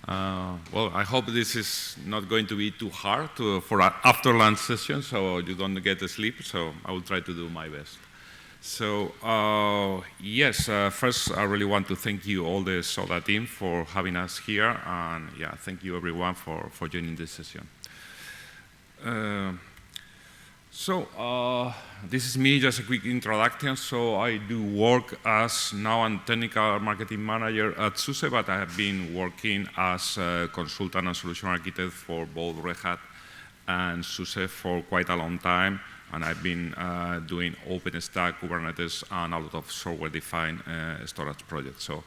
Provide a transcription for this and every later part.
Well, I hope this is not going to be too hard for an after-lunch session, so you don't get to sleep, so I will try to do my best. So, yes, first I really want to thank you, all the SODA team, for having us here, and yeah, thank you everyone for joining this session. This is me, just a quick introduction. So I do work as now a technical marketing manager at SUSE, but I have been working as a consultant and solution architect for both Red Hat and SUSE for quite a long time. And I've been doing OpenStack, Kubernetes, and a lot of software-defined storage projects. So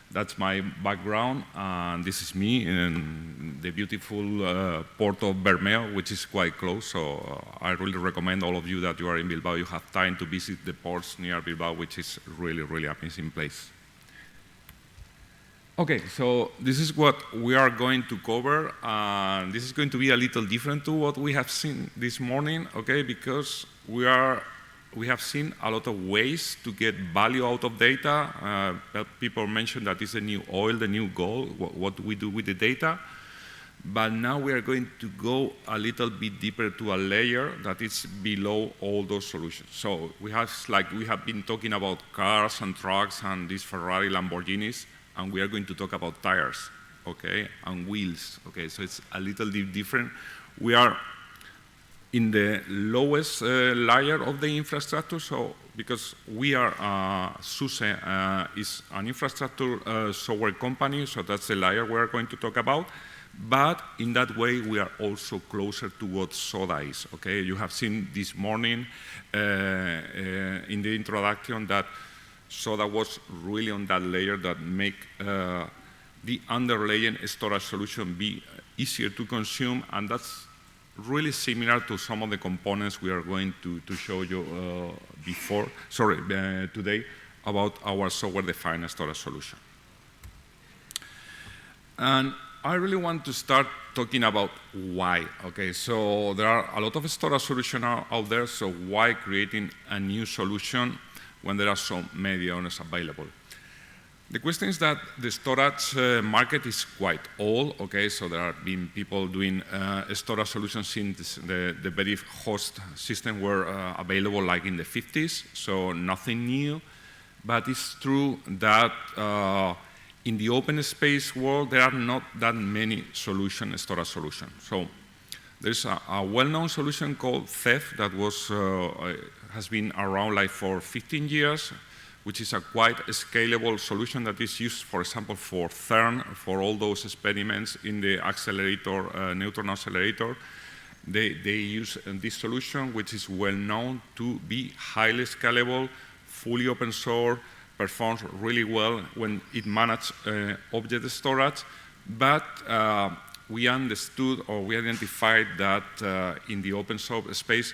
that's my background, and this is me in the beautiful port of Bermeo, which is quite close. So I really recommend all of you that you are in Bilbao, you have time to visit the ports near Bilbao, which is really, really amazing place. Okay, so this is what we are going to cover, and this is going to be a little different to what we have seen this morning, okay, because we have seen a lot of ways to get value out of data. People mentioned that it's the new oil, the new gold, what we do with the data. But now we are going to go a little bit deeper to a layer that is below all those solutions. So we have been talking about cars and trucks and these Ferrari, Lamborghinis, and we are going to talk about tires, okay, and wheels, okay. So it's a little bit different. We are in the lowest layer of the infrastructure, so because we are, SUSE is an infrastructure software company, so that's the layer we are going to talk about. But in that way, we are also closer to what SODA is, okay? You have seen this morning in the introduction that SODA was really on that layer that make the underlying storage solution be easier to consume, and that's really similar to some of the components we are going to show you today about our software-defined storage solution. And I really want to start talking about why, okay? So there are a lot of storage solutions out there, so why creating a new solution when there are so many others available? The question is that the storage market is quite old, okay? So there have been people doing storage solutions since the very host system were available like in the 50s, so nothing new. But it's true that in the open space world, there are not that many storage solutions. So there's a well-known solution called Ceph that has been around like for 15 years, which is a quite scalable solution that is used, for example, for CERN, for all those experiments in the accelerator, neutron accelerator. They use this solution, which is well known to be highly scalable, fully open source, performs really well when it manages object storage. But we understood or we identified that in the open source space,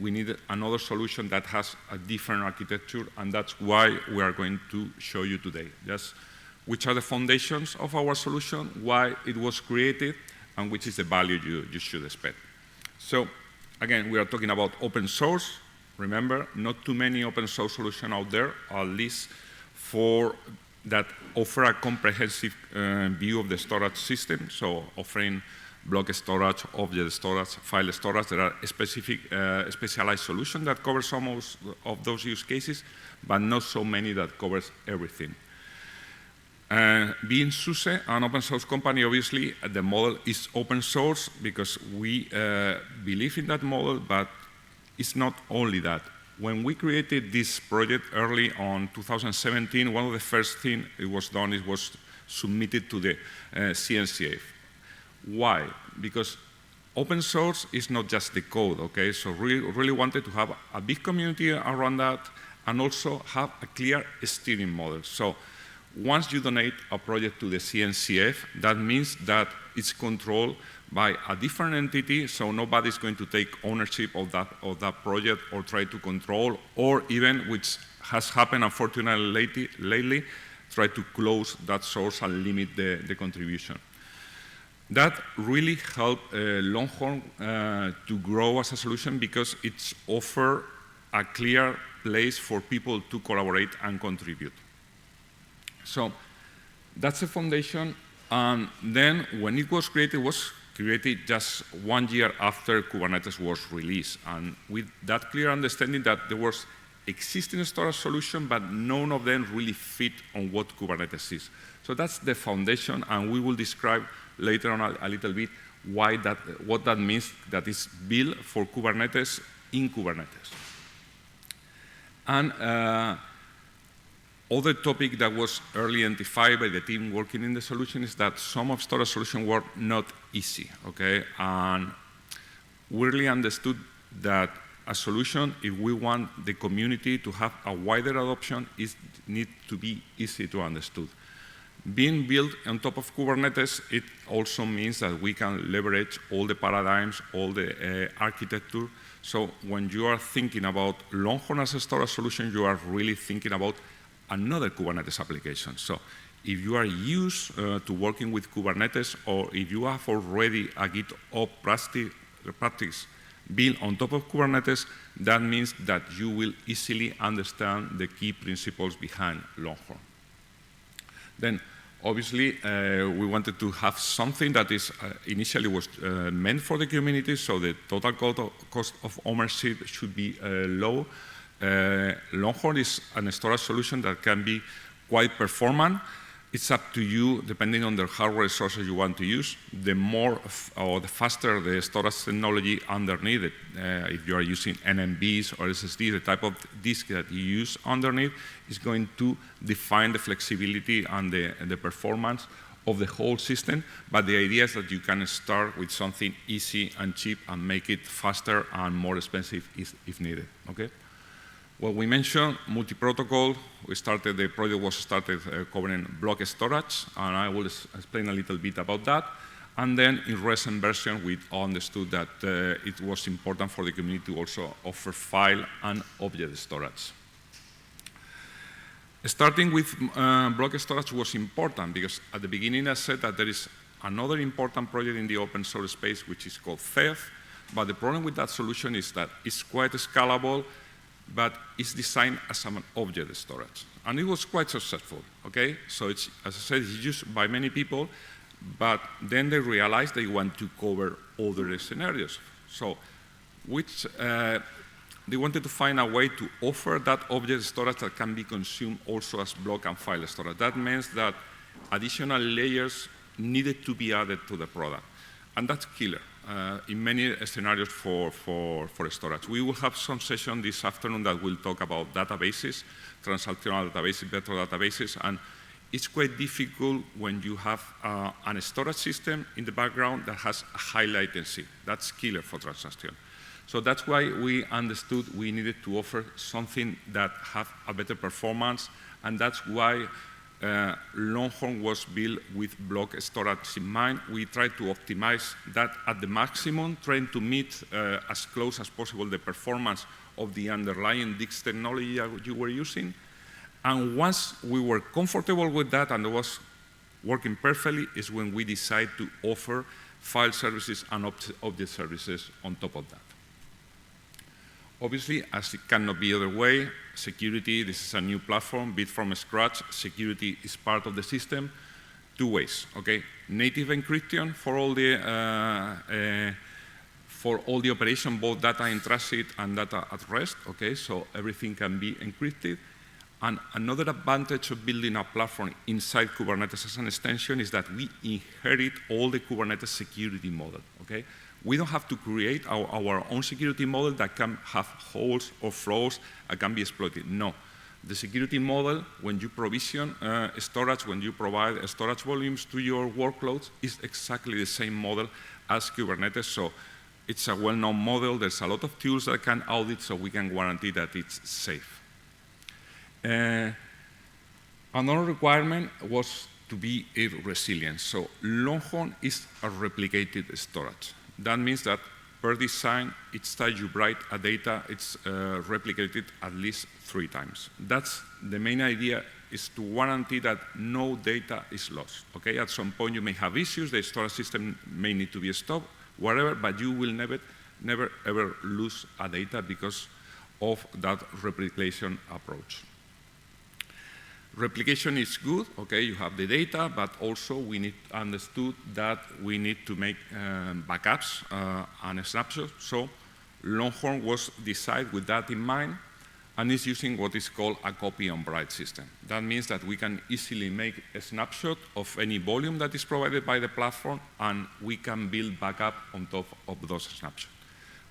we needed another solution that has a different architecture, and that's why we are going to show you today. Just which are the foundations of our solution, why it was created, and which is the value you should expect. So again, we are talking about open source. Remember, not too many open source solutions out there, at least for that offer a comprehensive view of the storage system, so offering block storage, object storage, file storage. There are specific specialized solutions that cover some of those use cases, but not so many that covers everything. Being SUSE, an open source company, obviously the model is open source because we believe in that model, but it's not only that. When we created this project early on 2017, one of the first things it was done was submitted to the CNCF. Why? Because open source is not just the code, okay? So we really wanted to have a big community around that and also have a clear steering model. So once you donate a project to the CNCF, that means that it's controlled by a different entity, so nobody's going to take ownership of that project or try to control, or even, which has happened unfortunately lately, try to close that source and limit the contribution. That really helped Longhorn to grow as a solution because it's offered a clear place for people to collaborate and contribute. So that's the foundation. And then when it was created just 1 year after Kubernetes was released. And with that clear understanding that there was existing storage solution, but none of them really fit on what Kubernetes is. So that's the foundation, and we will describe later on a little bit what that means that is built for Kubernetes in Kubernetes. And other topic that was early identified by the team working in the solution is that some of storage solutions were not easy, okay? And we really understood that a solution, if we want the community to have a wider adoption, it needs to be easy to understand. Being built on top of Kubernetes, it also means that we can leverage all the paradigms, all the architecture. So when you are thinking about Longhorn as a storage solution, you are really thinking about another Kubernetes application. So if you are used to working with Kubernetes, or if you have already a GitOps practice built on top of Kubernetes, that means that you will easily understand the key principles behind Longhorn. Then, obviously, we wanted to have something that is initially was meant for the community, so the total cost of ownership should be low. Longhorn is a storage solution that can be quite performant. It's up to you, depending on the hardware resources you want to use. The more or the faster the storage technology underneath it, if you are using NMBs or SSD, the type of disk that you use underneath is going to define the flexibility and the performance of the whole system. But the idea is that you can start with something easy and cheap and make it faster and more expensive if needed. Okay? Well, we mentioned multi-protocol. The project was started covering block storage, and I will explain a little bit about that. And then in recent version, we understood that it was important for the community to also offer file and object storage. Starting with block storage was important because at the beginning I said that there is another important project in the open source space which is called Ceph, but the problem with that solution is that it's quite scalable, but it's designed as an object storage. And it was quite successful, okay? So it's, as I said, it's used by many people, but then they realized they want to cover other scenarios. So they wanted to find a way to offer that object storage that can be consumed also as block and file storage. That means that additional layers needed to be added to the product. And that's killer. In many scenarios for storage. We will have some session this afternoon that will talk about databases, transactional databases, vector databases, and it's quite difficult when you have a storage system in the background that has a high latency. That's killer for transaction. So that's why we understood we needed to offer something that have a better performance, and that's why Longhorn was built with block storage in mind. We tried to optimize that at the maximum, trying to meet as close as possible the performance of the underlying disk technology that you were using. And once we were comfortable with that and it was working perfectly, is when we decided to offer file services and object services on top of that. Obviously, as it cannot be other way, security, this is a new platform built from scratch. Security is part of the system. Two ways, okay? Native encryption for all the operation, both data in transit and data at rest, okay? So everything can be encrypted. And another advantage of building a platform inside Kubernetes as an extension is that we inherit all the Kubernetes security model, okay? We don't have to create our own security model that can have holes or flaws and can be exploited. No. The security model, when you provision storage, when you provide storage volumes to your workloads, is exactly the same model as Kubernetes. So it's a well-known model. There's a lot of tools that can audit, so we can guarantee that it's safe. Another requirement was to be resilient. So Longhorn is a replicated storage. That means that per design, each time you write a data, it's replicated at least 3 times. That's the main idea, is to guarantee that no data is lost. Okay, at some point you may have issues, the storage system may need to be stopped, whatever, but you will never ever lose a data because of that replication approach. Replication is good, okay, you have the data, but also we need understood that we need to make backups and snapshots. So Longhorn was designed with that in mind, and is using what is called a copy on write system. That means that we can easily make a snapshot of any volume that is provided by the platform, and we can build backup on top of those snapshots.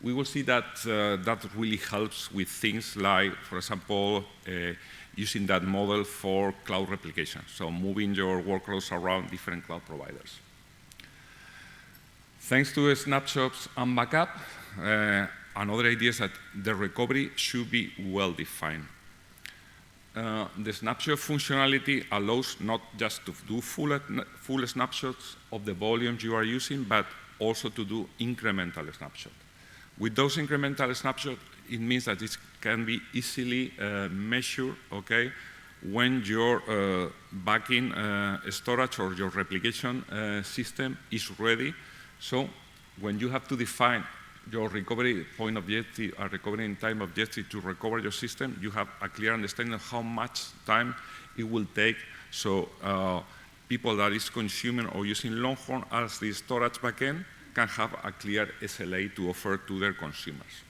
We will see that that really helps with things like, for example, using that model for cloud replication, so moving your workloads around different cloud providers. Thanks to snapshots and backup, another idea is that the recovery should be well defined. The snapshot functionality allows not just to do full snapshots of the volumes you are using, but also to do incremental snapshots. With those incremental snapshots, it means that it can be easily measured, okay, when your backing storage or your replication system is ready. So when you have to define your recovery point objective, a recovery in time objective to recover your system, you have a clear understanding of how much time it will take. So people that is consuming or using Longhorn as the storage backend can have a clear SLA to offer to their consumers.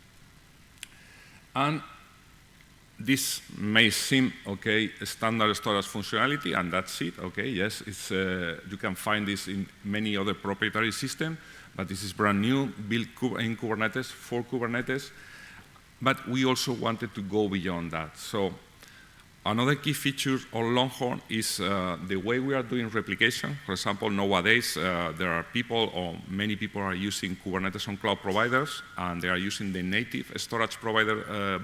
And this may seem, okay, standard storage functionality, and that's it, okay, yes, it's, you can find this in many other proprietary systems, but this is brand new, built in Kubernetes, for Kubernetes, but we also wanted to go beyond that. So another key feature of Longhorn is the way we are doing replication. For example, nowadays, there are people, or many people are using Kubernetes on cloud providers, and they are using the native storage provider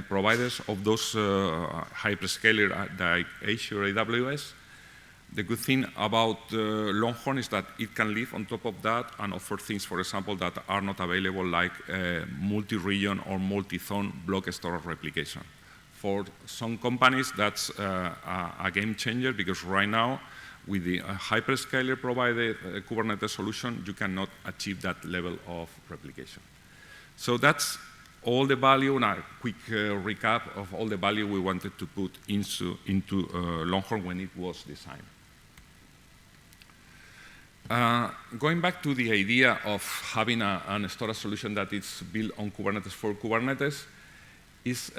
providers of those hyperscalers like Azure or AWS. The good thing about Longhorn is that it can live on top of that and offer things, for example, that are not available, like multi-region or multi-zone block storage replication. For some companies, that's a game changer, because right now, with the hyperscaler provided Kubernetes solution, you cannot achieve that level of replication. So that's all the value, and a quick recap of all the value we wanted to put into Longhorn when it was designed. Going back to the idea of having a storage solution that is built on Kubernetes for Kubernetes, is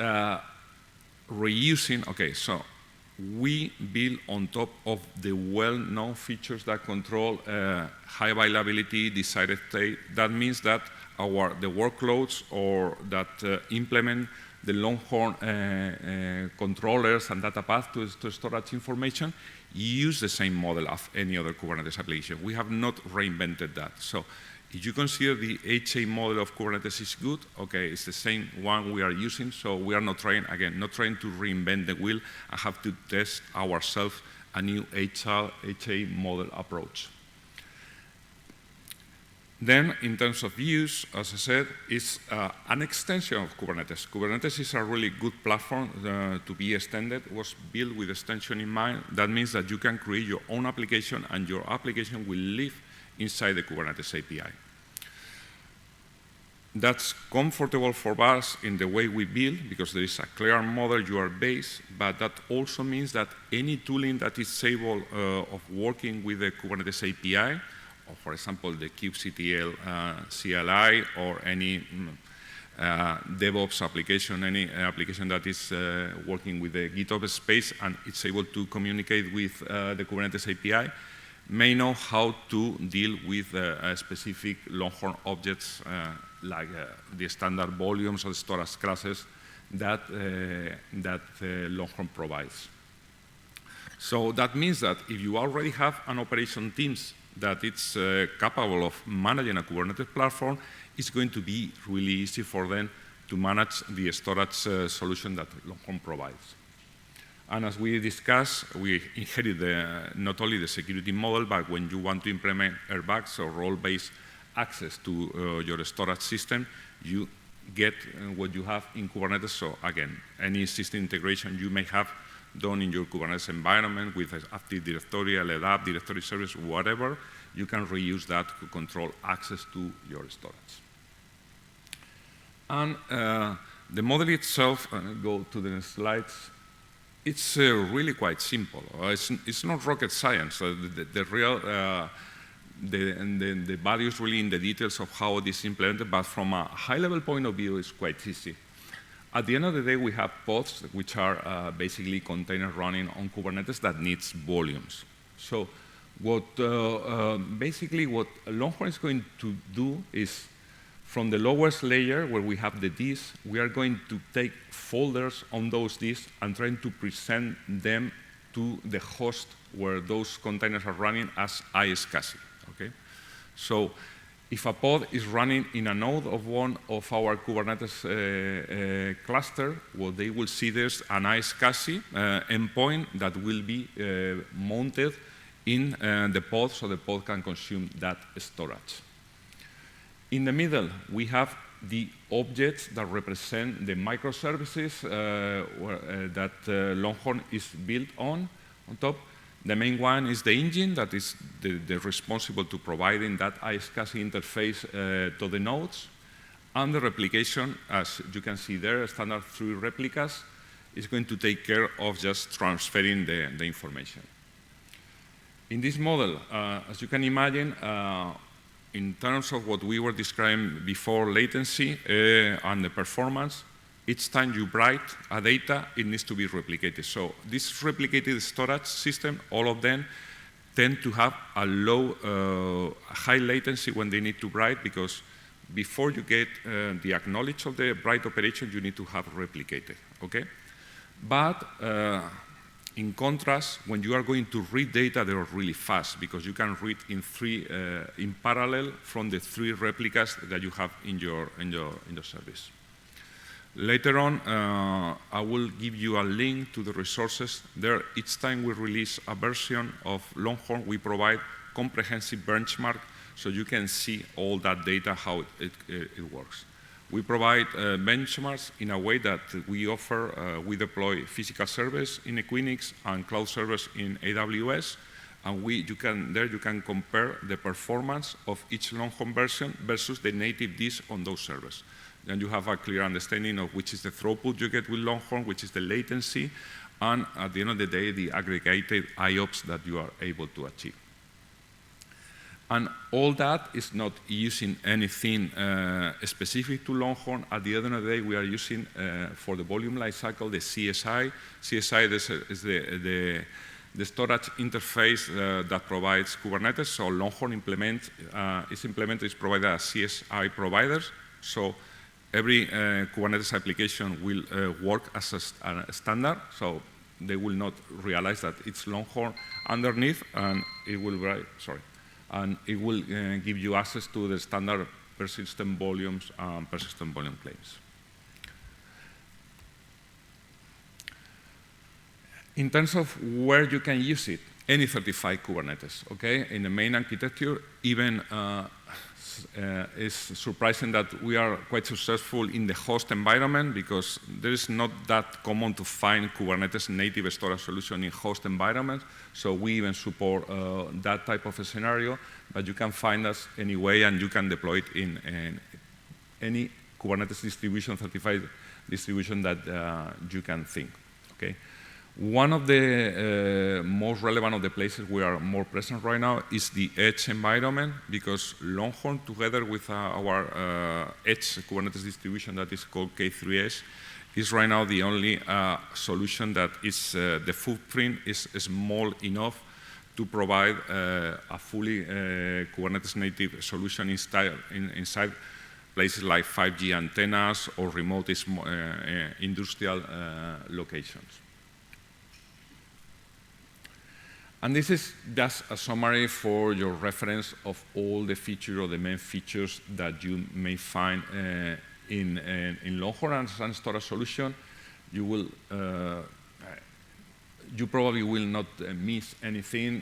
reusing, okay, so we build on top of the well-known features that control high availability, decided state. That means that the workloads or that implement the Longhorn controllers and data path to storage information use the same model of any other Kubernetes application. We have not reinvented that. So if you consider the HA model of Kubernetes is good, okay, it's the same one we are using, so we are not trying, again, not trying to reinvent the wheel and have to test ourselves a new HA model approach. Then, in terms of use, as I said, it's an extension of Kubernetes. Kubernetes is a really good platform to be extended. It was built with extension in mind. That means that you can create your own application, and your application will live inside the Kubernetes API. That's comfortable for us in the way we build, because there is a clear model you are based, but that also means that any tooling that is able of working with the Kubernetes API, or for example, the kubectl CLI, or any DevOps application, any application that is working with the GitOps space and it's able to communicate with the Kubernetes API, may know how to deal with specific Longhorn objects like the standard volumes or storage classes that Longhorn provides. So that means that if you already have an operation teams that it's capable of managing a Kubernetes platform, it's going to be really easy for them to manage the storage solution that Longhorn provides. And as we discussed, we inherit not only the security model, but when you want to implement airbags or role-based access to your storage system, you get what you have in Kubernetes. So again, any system integration you may have done in your Kubernetes environment with Active Directory, LDAP, directory service, whatever, you can reuse that to control access to your storage. And the model itself, go to the next slides. It's really quite simple. It's not rocket science. The real the value is really in the details of how this is implemented, but from a high-level point of view, it's quite easy. At the end of the day, we have pods, which are basically containers running on Kubernetes that needs volumes. So basically what Longhorn is going to do is, from the lowest layer where we have the disks, we are going to take folders on those disks and trying to present them to the host where those containers are running as iSCSI. Okay? So if a pod is running in a node of one of our Kubernetes cluster, what they will see there's an iSCSI endpoint that will be mounted in the pod, so the pod can consume that storage. In the middle, we have the objects that represent the microservices that Longhorn is built on top. The main one is the engine that is the responsible to providing that iSCSI interface to the nodes. And the replication, as you can see there, standard 3 replicas, is going to take care of just transferring the information. In this model, as you can imagine, in terms of what we were describing before, latency and the performance, each time you write a data, it needs to be replicated. So this replicated storage system, all of them tend to have a low, high latency when they need to write, because before you get the acknowledge of the write operation, you need to have replicated, okay? But in contrast, when you are going to read data, they are really fast, because you can read in parallel from the 3 replicas that you have in your service. Later on, I will give you a link to the resources. There, each time we release a version of Longhorn, we provide comprehensive benchmark, so you can see all that data, how it works. We provide benchmarks in a way that we offer, we deploy physical servers in Equinix and cloud servers in AWS, and you can compare the performance of each Longhorn version versus the native disk on those servers. Then you have a clear understanding of which is the throughput you get with Longhorn, which is the latency, and at the end of the day, the aggregated IOPS that you are able to achieve. And all that is not using anything specific to Longhorn. At the end of the day, we are using, for the volume lifecycle, the CSI. CSI is the storage interface that provides Kubernetes. So Longhorn is provided as CSI providers. So every Kubernetes application will work as a standard. So they will not realize that it's Longhorn underneath, and it will give you access to the standard persistent volumes and persistent volume claims. In terms of where you can use it, any certified Kubernetes, okay? In the main architecture, even it's surprising that we are quite successful in the host environment, because there is not that common to find Kubernetes native storage solution in host environments. So we even support that type of a scenario, but you can find us anyway, and you can deploy it in any Kubernetes distribution, certified distribution that you can think, okay? One of the most relevant of the places we are more present right now is the edge environment, because Longhorn, together with our edge Kubernetes distribution that is called K3S, is right now the only solution that is the footprint is small enough to provide a fully Kubernetes native solution inside places like 5G antennas or remote industrial locations. And this is just a summary for your reference of all the features or the main features that you may find in Longhorn as a storage solution. You probably will not miss anything.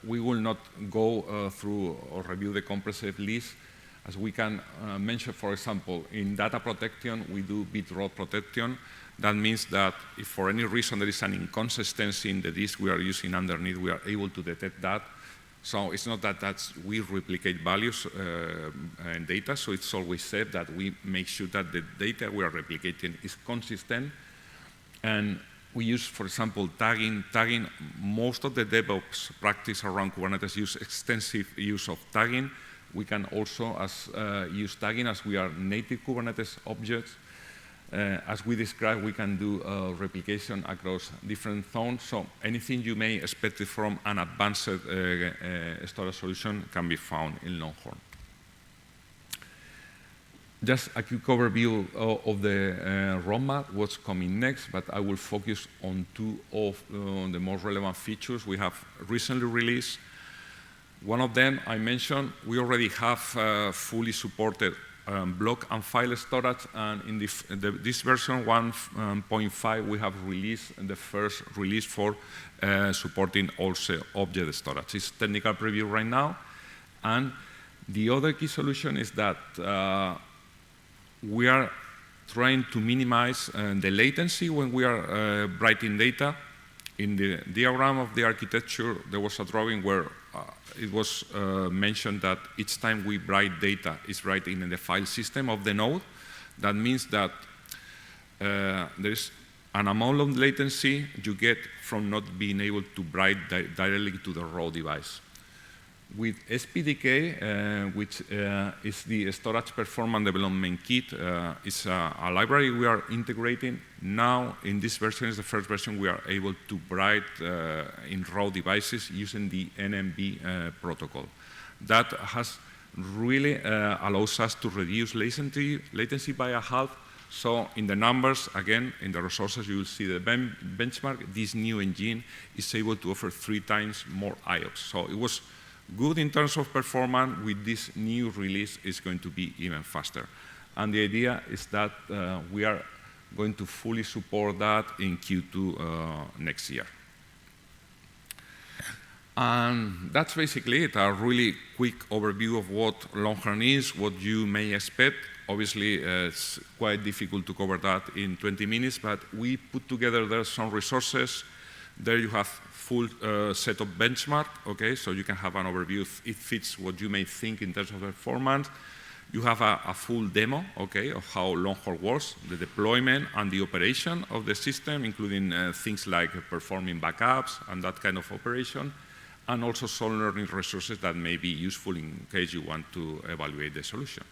We will not go through or review the comprehensive list. As we can mention, for example, in data protection, we do bit row protection. That means that if for any reason there is an inconsistency in the disk we are using underneath, we are able to detect that. So it's not that we replicate values and data, so it's always said that we make sure that the data we are replicating is consistent. And We use, for example, tagging. Tagging, most of the DevOps practice around Kubernetes use extensive use of tagging. We can also use tagging as we are native Kubernetes objects. As we described, we can do replication across different zones. So anything you may expect from an advanced storage solution can be found in Longhorn. Just a quick overview of the roadmap, what's coming next, but I will focus on two of the most relevant features we have recently released. One of them I mentioned, we already have fully supported block and file storage, and in this version 1.5 we have released the first release for supporting also object storage. It's technical preview right now, and the other key solution is that we are trying to minimize the latency when we are writing data. In the diagram of the architecture, there was a drawing where it was mentioned that each time we write data, it's writing in the file system of the node. That means that there's an amount of latency you get from not being able to write directly to the raw device. With SPDK, which is the Storage Performance Development Kit, is a library we are integrating. Now, in this version, is the first version, we are able to write in raw devices using the NMB protocol. That has really allows us to reduce latency by a half. So in the numbers, again, in the resources, you will see the benchmark. This new engine is able to offer 3 times more IOPS. So it was good in terms of performance. With this new release, it's going to be even faster. And the idea is that we are going to fully support that in Q2 next year. And that's basically it, a really quick overview of what Longhorn is, what you may expect. Obviously, it's quite difficult to cover that in 20 minutes, but we put together there some resources. There you have full set of benchmark, okay, so you can have an overview if it fits what you may think in terms of performance. You have a full demo, okay, of how Longhorn works, the deployment and the operation of the system, including things like performing backups and that kind of operation, and also some learning resources that may be useful in case you want to evaluate the solution.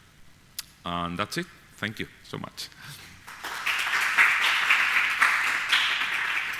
And that's it. Thank you so much.